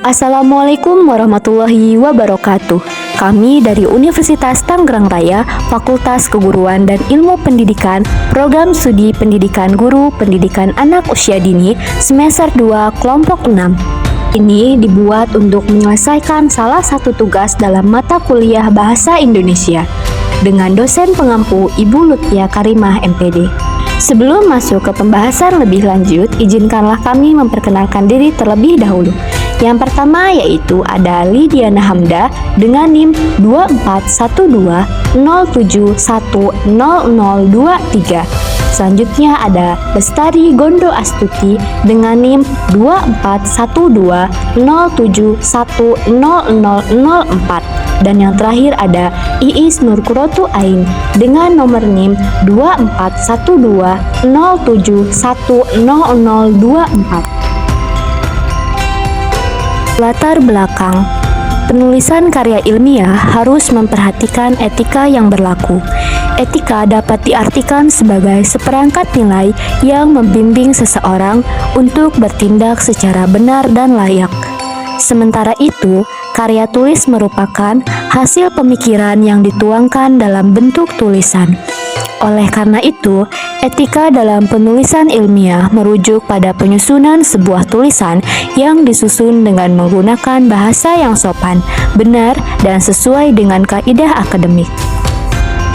Assalamualaikum warahmatullahi wabarakatuh. Kami dari Universitas Tangerang Raya, Fakultas Keguruan dan Ilmu Pendidikan, Program Studi Pendidikan Guru Pendidikan Anak Usia Dini, semester 2, kelompok 6. Ini dibuat untuk menyelesaikan salah satu tugas dalam mata kuliah Bahasa Indonesia dengan dosen pengampu Ibu Lutia Karimah MPD. Sebelum masuk ke pembahasan lebih lanjut, izinkanlah kami memperkenalkan diri terlebih dahulu. Yang pertama yaitu ada Lidiana Hamda dengan NIM 24107100023. Selanjutnya ada Lestari Gondo Astuti dengan NIM 24120710004. Dan yang terakhir ada Iis Nurkurotu Ain dengan nomor NIM 24120710024. Latar belakang penulisan karya ilmiah harus memperhatikan etika yang berlaku. Etika dapat diartikan sebagai seperangkat nilai yang membimbing seseorang untuk bertindak secara benar dan layak. Sementara itu, karya tulis merupakan hasil pemikiran yang dituangkan dalam bentuk tulisan. Oleh karena itu, etika dalam penulisan ilmiah merujuk pada penyusunan sebuah tulisan yang disusun dengan menggunakan bahasa yang sopan, benar, dan sesuai dengan kaidah akademik.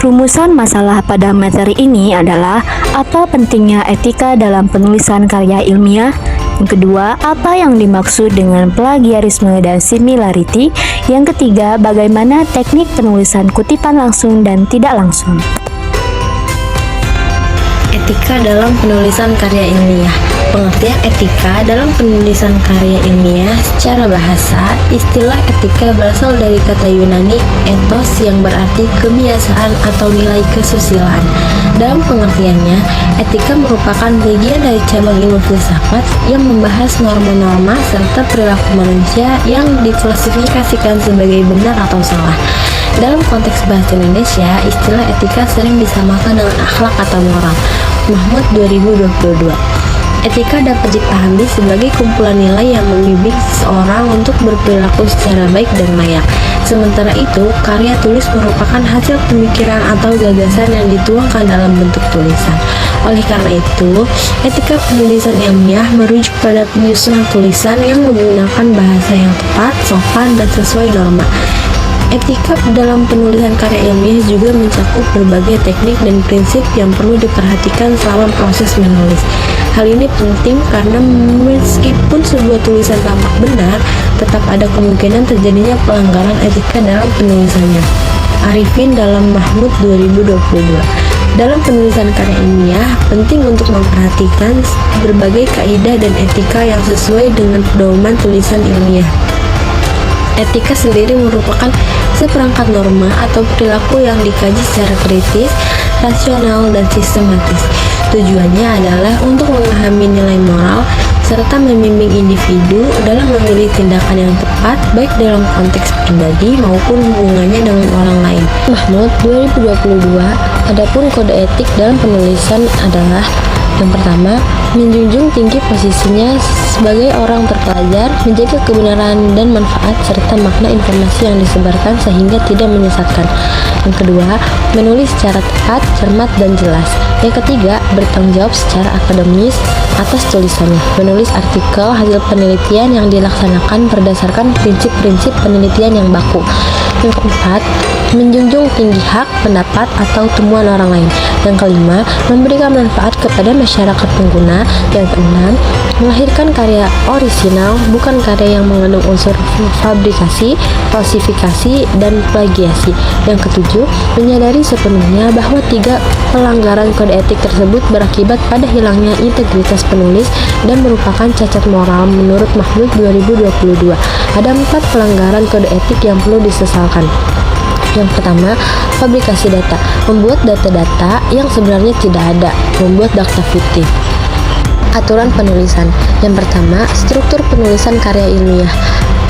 Rumusan masalah pada materi ini adalah apa pentingnya etika dalam penulisan karya ilmiah. Yang kedua, apa yang dimaksud dengan plagiarisme dan similarity. Yang ketiga, bagaimana teknik penulisan kutipan langsung dan tidak langsung. Etika dalam penulisan karya ilmiah. Pengertian etika dalam penulisan karya ilmiah secara bahasa, istilah etika berasal dari kata Yunani ethos yang berarti kebiasaan atau nilai kesusilaan. Dalam pengertiannya, etika merupakan bagian dari cabang ilmu filsafat yang membahas norma-norma serta perilaku manusia yang diklasifikasikan sebagai benar atau salah. Dalam konteks bahasa Indonesia, istilah etika sering disamakan dengan akhlak atau moral. Mahmud 2022. Etika dapat dipahami sebagai kumpulan nilai yang membimbing seseorang untuk berperilaku secara baik dan layak. Sementara itu, karya tulis merupakan hasil pemikiran atau gagasan yang dituangkan dalam bentuk tulisan. Oleh karena itu, etika penulisan ilmiah merujuk pada penyusunan tulisan yang menggunakan bahasa yang tepat, sopan, dan sesuai norma. Etika dalam penulisan karya ilmiah juga mencakup berbagai teknik dan prinsip yang perlu diperhatikan selama proses menulis. Hal ini penting karena meskipun sebuah tulisan tampak benar, tetap ada kemungkinan terjadinya pelanggaran etika dalam penulisannya. Arifin dalam Mahmud 2022. Dalam penulisan karya ilmiah, penting untuk memperhatikan berbagai kaidah dan etika yang sesuai dengan pedoman tulisan ilmiah. Etika sendiri merupakan seperangkat norma atau perilaku yang dikaji secara kritis, rasional, dan sistematis. Tujuannya adalah untuk memahami nilai moral serta membimbing individu dalam memilih tindakan yang tepat baik dalam konteks pribadi maupun hubungannya dengan orang lain. Mahmud 2022. Adapun kode etik dalam penulisan adalah: yang pertama, menjunjung tinggi posisinya sebagai orang terpelajar, menjaga kebenaran dan manfaat serta makna informasi yang disebarkan sehingga tidak menyesatkan. Yang kedua, menulis secara tepat, cermat, dan jelas. Yang ketiga, bertanggung jawab secara akademis atas tulisannya, menulis artikel hasil penelitian yang dilaksanakan berdasarkan prinsip-prinsip penelitian yang baku. Yang keempat, menjunjung tinggi hak, pendapat, atau temuan orang lain. Yang kelima, memberikan manfaat kepada masyarakat pengguna. Yang keenam, melahirkan karya orisinal, bukan karya yang mengandung unsur fabrikasi, falsifikasi, dan plagiasi. Yang ketujuh, menyadari sepenuhnya bahwa 3 pelanggaran kode etik tersebut berakibat pada hilangnya integritas penulis dan merupakan cacat moral menurut Mahmud 2022. Ada 4 pelanggaran kode etik yang perlu disesalkan. Yang pertama, fabrikasi data, membuat data-data yang sebenarnya tidak ada, membuat data fiktif. Aturan penulisan. Yang pertama, struktur penulisan karya ilmiah.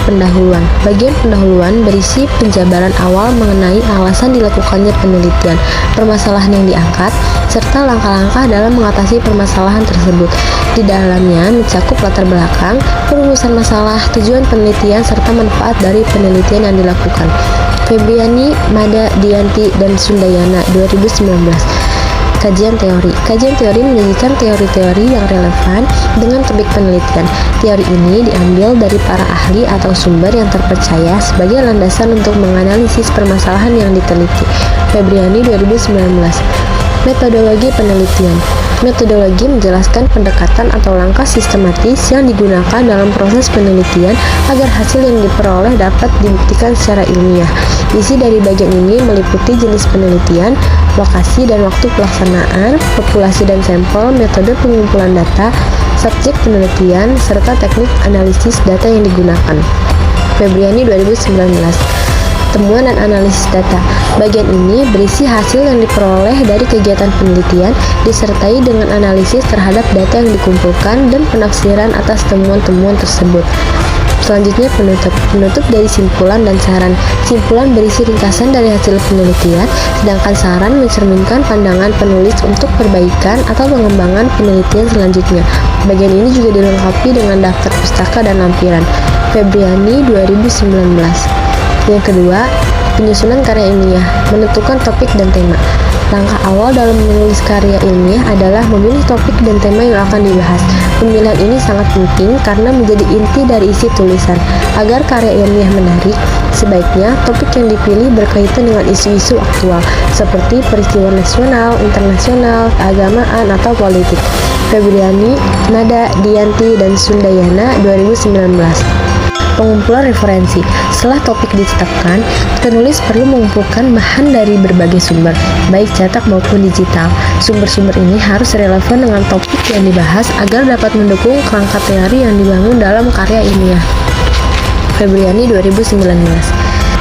pendahuluan. Bagian pendahuluan berisi penjabaran awal mengenai alasan dilakukannya penelitian, permasalahan yang diangkat, serta langkah-langkah dalam mengatasi permasalahan tersebut. Di dalamnya mencakup latar belakang, perumusan masalah, tujuan penelitian, serta manfaat dari penelitian yang dilakukan. Febriani, Mada, Dianti, dan Sundayana 2019. Kajian teori. Kajian teori menyajikan teori-teori yang relevan dengan topik penelitian. Teori ini diambil dari para ahli atau sumber yang terpercaya sebagai landasan untuk menganalisis permasalahan yang diteliti. Febriani 2019. Metodologi penelitian. Metodologi menjelaskan pendekatan atau langkah sistematis yang digunakan dalam proses penelitian agar hasil yang diperoleh dapat dibuktikan secara ilmiah. Isi dari bagian ini meliputi jenis penelitian, lokasi dan waktu pelaksanaan, populasi dan sampel, metode pengumpulan data, subjek penelitian, serta teknik analisis data yang digunakan. Febriani 2019. Temuan dan analisis data. Bagian ini berisi hasil yang diperoleh dari kegiatan penelitian disertai dengan analisis terhadap data yang dikumpulkan dan penafsiran atas temuan-temuan tersebut. Selanjutnya penutup dari simpulan dan saran. Simpulan berisi ringkasan dari hasil penelitian, sedangkan saran mencerminkan pandangan penulis untuk perbaikan atau pengembangan penelitian selanjutnya. Bagian ini juga dilengkapi dengan daftar pustaka dan lampiran. Febriani 2019. Yang kedua, penyusunan karya ilmiah, menentukan topik dan tema. Langkah awal dalam menulis karya ilmiah adalah memilih topik dan tema yang akan dibahas. Pemilihan ini sangat penting karena menjadi inti dari isi tulisan. Agar karya ilmiah menarik, sebaiknya topik yang dipilih berkaitan dengan isu-isu aktual, seperti peristiwa nasional, internasional, keagamaan, atau politik. Febriani, Nada, Dianti, dan Sundayana 2019. Pengumpulan referensi. Setelah topik ditetapkan, penulis perlu mengumpulkan bahan dari berbagai sumber, baik cetak maupun digital. Sumber-sumber ini harus relevan dengan topik yang dibahas agar dapat mendukung kerangka teori yang dibangun dalam karya ilmiah. Febriani 2019.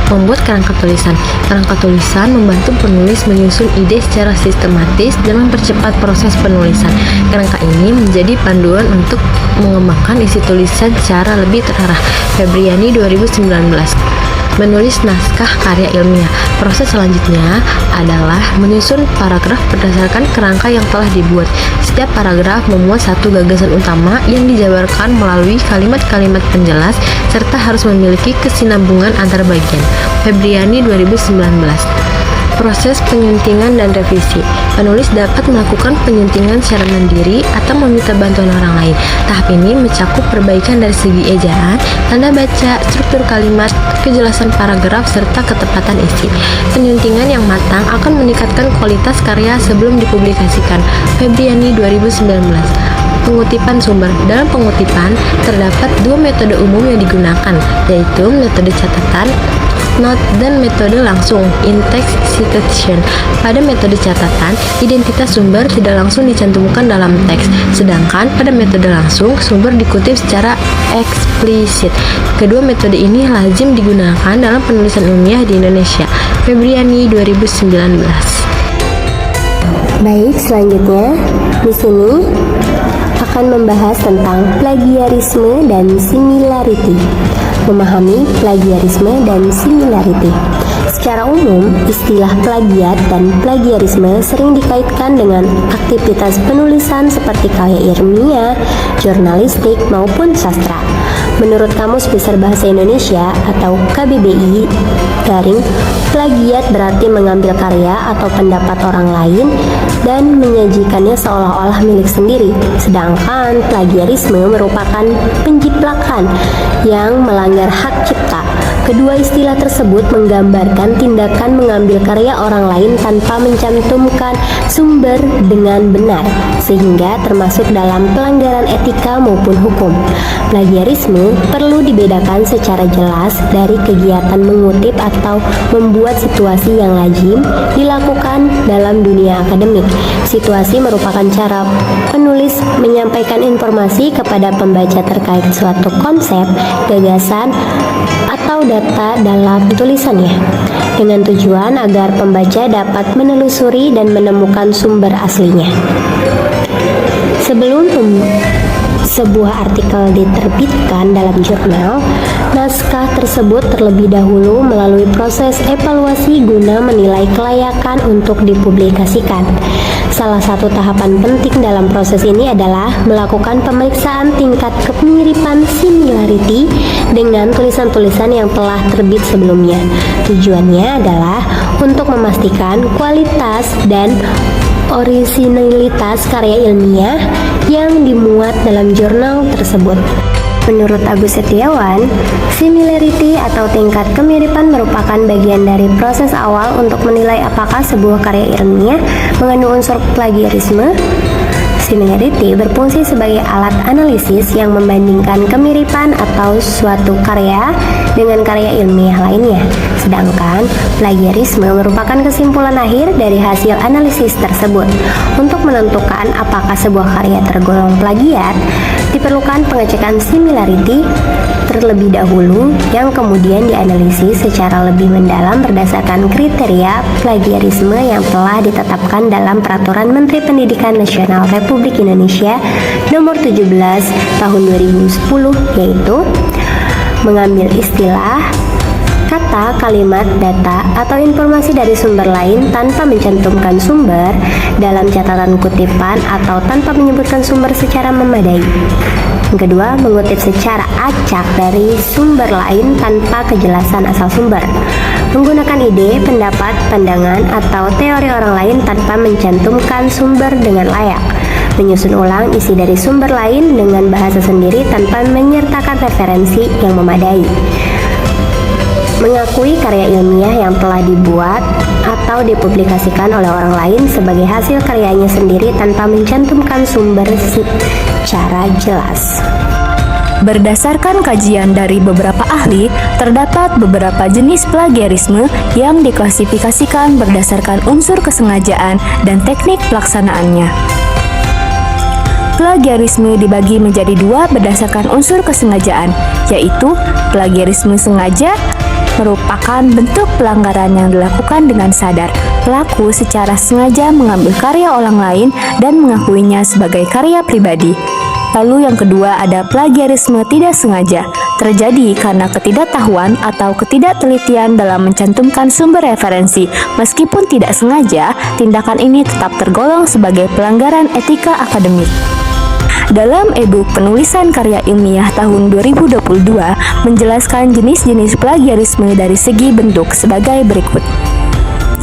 Membuat kerangka tulisan. Kerangka tulisan membantu penulis menyusun ide secara sistematis dan mempercepat proses penulisan. Kerangka ini menjadi panduan untuk mengembangkan isi tulisan secara lebih terarah. Febriani 2019. Menulis naskah karya ilmiah. Proses selanjutnya adalah menyusun paragraf berdasarkan kerangka yang telah dibuat. Setiap paragraf memuat satu gagasan utama yang dijabarkan melalui kalimat-kalimat penjelas serta harus memiliki kesinambungan antar bagian. Febriani 2019. Proses penyuntingan dan revisi. Penulis dapat melakukan penyuntingan secara mandiri atau meminta bantuan orang lain. Tahap ini mencakup perbaikan dari segi ejaan, tanda baca, struktur kalimat, kejelasan paragraf, serta ketepatan isi. Penyuntingan yang matang akan meningkatkan kualitas karya sebelum dipublikasikan. Febriani 2019. Pengutipan sumber. Dalam pengutipan, terdapat dua metode umum yang digunakan, yaitu metode catatan, note, dan metode langsung, in-text citation. Pada metode catatan, identitas sumber tidak langsung dicantumkan dalam teks, sedangkan pada metode langsung, sumber dikutip secara eksplisit. Kedua metode ini lazim digunakan dalam penulisan ilmiah di Indonesia. Febriani 2019. Baik, selanjutnya di sini akan membahas tentang plagiarisme dan similarity. Memahami plagiarisme dan similarity. Secara umum, istilah plagiat dan plagiarisme sering dikaitkan dengan aktivitas penulisan seperti karya ilmiah, jurnalistik, maupun sastra. Menurut Kamus Besar Bahasa Indonesia atau KBBI, plagiat berarti mengambil karya atau pendapat orang lain dan menyajikannya seolah-olah milik sendiri. Sedangkan plagiarisme merupakan penjiplakan yang melanggar hak cipta. Kedua istilah tersebut menggambarkan tindakan mengambil karya orang lain tanpa mencantumkan sumber dengan benar, sehingga termasuk dalam pelanggaran etika maupun hukum. Plagiarisme perlu dibedakan secara jelas dari kegiatan mengutip atau membuat situasi yang lazim dilakukan dalam dunia akademik. Situasi merupakan cara penulis menyampaikan informasi kepada pembaca terkait suatu konsep, gagasan, atau data dalam tulisannya, dengan tujuan agar pembaca dapat menelusuri dan menemukan sumber aslinya. Sebelum sebuah artikel diterbitkan dalam jurnal, Naskah tersebut terlebih dahulu melalui proses evaluasi guna menilai kelayakan untuk dipublikasikan. Salah satu tahapan penting dalam proses ini adalah melakukan pemeriksaan tingkat kemiripan similarity dengan tulisan-tulisan yang telah terbit sebelumnya. Tujuannya adalah untuk memastikan kualitas dan orisinalitas karya ilmiah yang dimuat dalam jurnal tersebut. Menurut Agus Setiawan, similarity atau tingkat kemiripan merupakan bagian dari proses awal untuk menilai apakah sebuah karya ilmiah mengandung unsur plagiarisme. Similarity berfungsi sebagai alat analisis yang membandingkan kemiripan atau suatu karya dengan karya ilmiah lainnya. Sedangkan plagiarisme merupakan kesimpulan akhir dari hasil analisis tersebut. Untuk menentukan apakah sebuah karya tergolong plagiat, diperlukan pengecekan similarity terlebih dahulu yang kemudian dianalisis secara lebih mendalam berdasarkan kriteria plagiarisme yang telah ditetapkan dalam Peraturan Menteri Pendidikan Nasional Republik Indonesia Nomor 17 Tahun 2010, yaitu mengambil istilah, kata, kalimat, data, atau informasi dari sumber lain tanpa mencantumkan sumber dalam catatan kutipan atau tanpa menyebutkan sumber secara memadai. Yang kedua, mengutip secara acak dari sumber lain tanpa kejelasan asal sumber. Menggunakan ide, pendapat, pandangan, atau teori orang lain tanpa mencantumkan sumber dengan layak. Menyusun ulang isi dari sumber lain dengan bahasa sendiri tanpa menyertakan referensi yang memadai. Mengakui karya ilmiah yang telah dibuat atau dipublikasikan oleh orang lain sebagai hasil karyanya sendiri tanpa mencantumkan sumber secara jelas. Berdasarkan kajian dari beberapa ahli, terdapat beberapa jenis plagiarisme yang diklasifikasikan berdasarkan unsur kesengajaan dan teknik pelaksanaannya. Plagiarisme dibagi menjadi dua berdasarkan unsur kesengajaan, yaitu plagiarisme sengaja merupakan bentuk pelanggaran yang dilakukan dengan sadar. Pelaku secara sengaja mengambil karya orang lain dan mengakuinya sebagai karya pribadi. Lalu yang kedua ada plagiarisme tidak sengaja, terjadi karena ketidaktahuan atau ketidaktelitian dalam mencantumkan sumber referensi. Meskipun tidak sengaja, tindakan ini tetap tergolong sebagai pelanggaran etika akademik. Dalam e-book penulisan karya ilmiah tahun 2022 menjelaskan jenis-jenis plagiarisme dari segi bentuk sebagai berikut.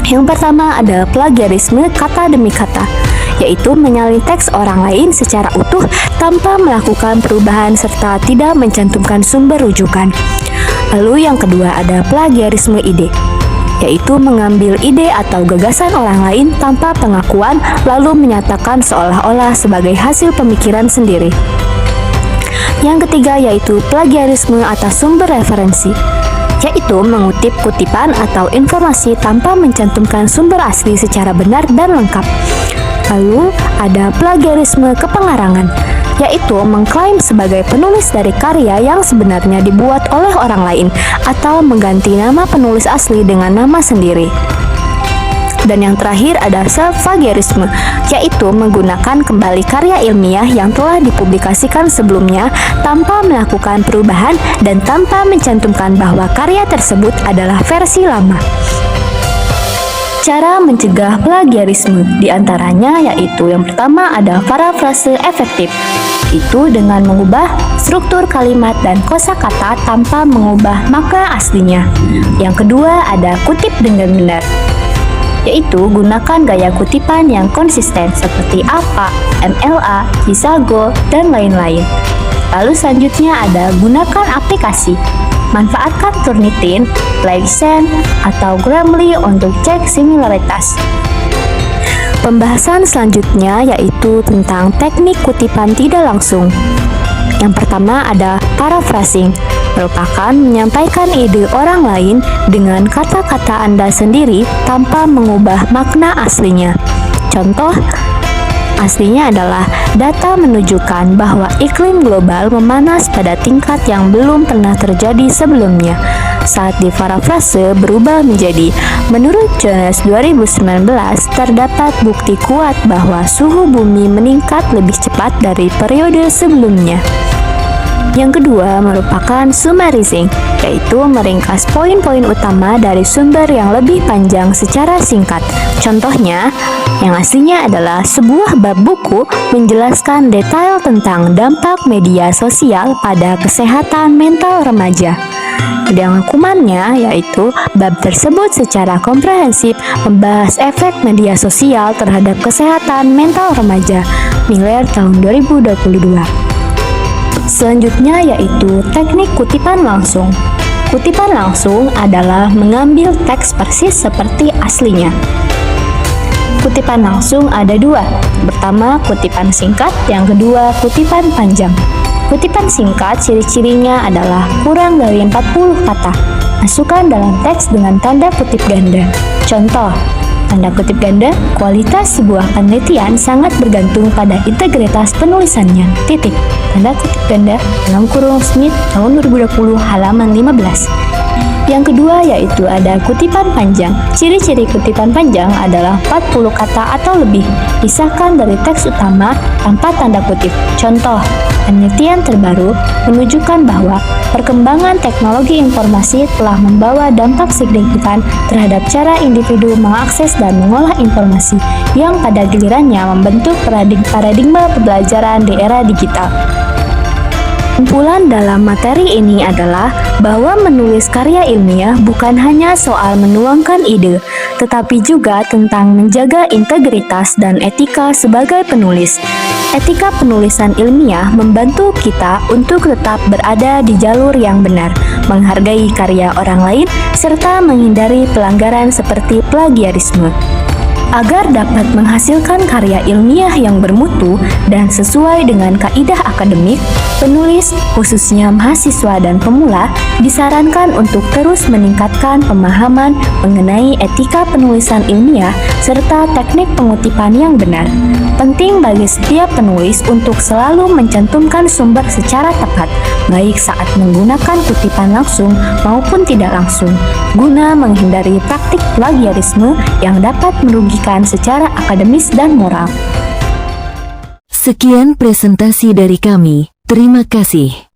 Yang pertama ada plagiarisme kata demi kata, yaitu menyalin teks orang lain secara utuh tanpa melakukan perubahan serta tidak mencantumkan sumber rujukan. Lalu yang kedua ada plagiarisme ide, yaitu mengambil ide atau gagasan orang lain tanpa pengakuan lalu menyatakan seolah-olah sebagai hasil pemikiran sendiri. Yang ketiga yaitu plagiarisme atas sumber referensi, yaitu mengutip kutipan atau informasi tanpa mencantumkan sumber asli secara benar dan lengkap. Lalu ada plagiarisme kepengarangan, yaitu mengklaim sebagai penulis dari karya yang sebenarnya dibuat oleh orang lain atau mengganti nama penulis asli dengan nama sendiri. Dan yang terakhir ada self-plagiarisme, yaitu menggunakan kembali karya ilmiah yang telah dipublikasikan sebelumnya tanpa melakukan perubahan dan tanpa mencantumkan bahwa karya tersebut adalah versi lama. Cara mencegah plagiarisme diantaranya yaitu yang pertama ada parafrase efektif, itu dengan mengubah struktur kalimat dan kosakata tanpa mengubah makna aslinya. Yang kedua ada kutip dengan benar, yaitu gunakan gaya kutipan yang konsisten seperti APA, MLA, Chisago, dan lain-lain. Lalu selanjutnya ada gunakan aplikasi. Manfaatkan Turnitin, Legend, atau Grammarly untuk cek similaritas. Pembahasan selanjutnya yaitu tentang teknik kutipan tidak langsung. Yang pertama ada paraphrasing, merupakan menyampaikan ide orang lain dengan kata-kata Anda sendiri tanpa mengubah makna aslinya. Contoh aslinya adalah data menunjukkan bahwa iklim global memanas pada tingkat yang belum pernah terjadi sebelumnya. Saat diparafrase berubah menjadi, menurut Jones 2019 terdapat bukti kuat bahwa suhu bumi meningkat lebih cepat dari periode sebelumnya. Yang kedua merupakan summarizing, yaitu meringkas poin-poin utama dari sumber yang lebih panjang secara singkat. Contohnya, yang aslinya adalah sebuah bab buku menjelaskan detail tentang dampak media sosial pada kesehatan mental remaja. Dan hukumannya yaitu bab tersebut secara komprehensif membahas efek media sosial terhadap kesehatan mental remaja. Miller tahun 2022. Selanjutnya yaitu teknik kutipan langsung. Kutipan langsung adalah mengambil teks persis seperti aslinya. Kutipan langsung ada dua. Pertama, kutipan singkat, yang kedua, kutipan panjang. Kutipan singkat ciri-cirinya adalah kurang dari 40 kata. Masukkan dalam teks dengan tanda kutip ganda. Contoh, tanda kutip ganda, kualitas sebuah penelitian sangat bergantung pada integritas penulisannya. Titik. Tanda kutip ganda dalam kurung Smith tahun 2020 halaman 15. Yang kedua yaitu ada kutipan panjang. Ciri-ciri kutipan panjang adalah 40 kata atau lebih, pisahkan dari teks utama tanpa tanda kutip. Contoh, penelitian terbaru menunjukkan bahwa perkembangan teknologi informasi telah membawa dampak signifikan terhadap cara individu mengakses dan mengolah informasi, yang pada gilirannya membentuk paradigma pembelajaran di era digital. Kesimpulan dalam materi ini adalah bahwa menulis karya ilmiah bukan hanya soal menuangkan ide, tetapi juga tentang menjaga integritas dan etika sebagai penulis. Etika penulisan ilmiah membantu kita untuk tetap berada di jalur yang benar, menghargai karya orang lain, serta menghindari pelanggaran seperti plagiarisme. Agar dapat menghasilkan karya ilmiah yang bermutu dan sesuai dengan kaidah akademik, penulis, khususnya mahasiswa dan pemula, disarankan untuk terus meningkatkan pemahaman mengenai etika penulisan ilmiah serta teknik pengutipan yang benar. Penting bagi setiap penulis untuk selalu mencantumkan sumber secara tepat, baik saat menggunakan kutipan langsung maupun tidak langsung, guna menghindari praktik plagiarisme yang dapat merugikan secara akademis dan moral. Sekian presentasi dari kami. Terima kasih.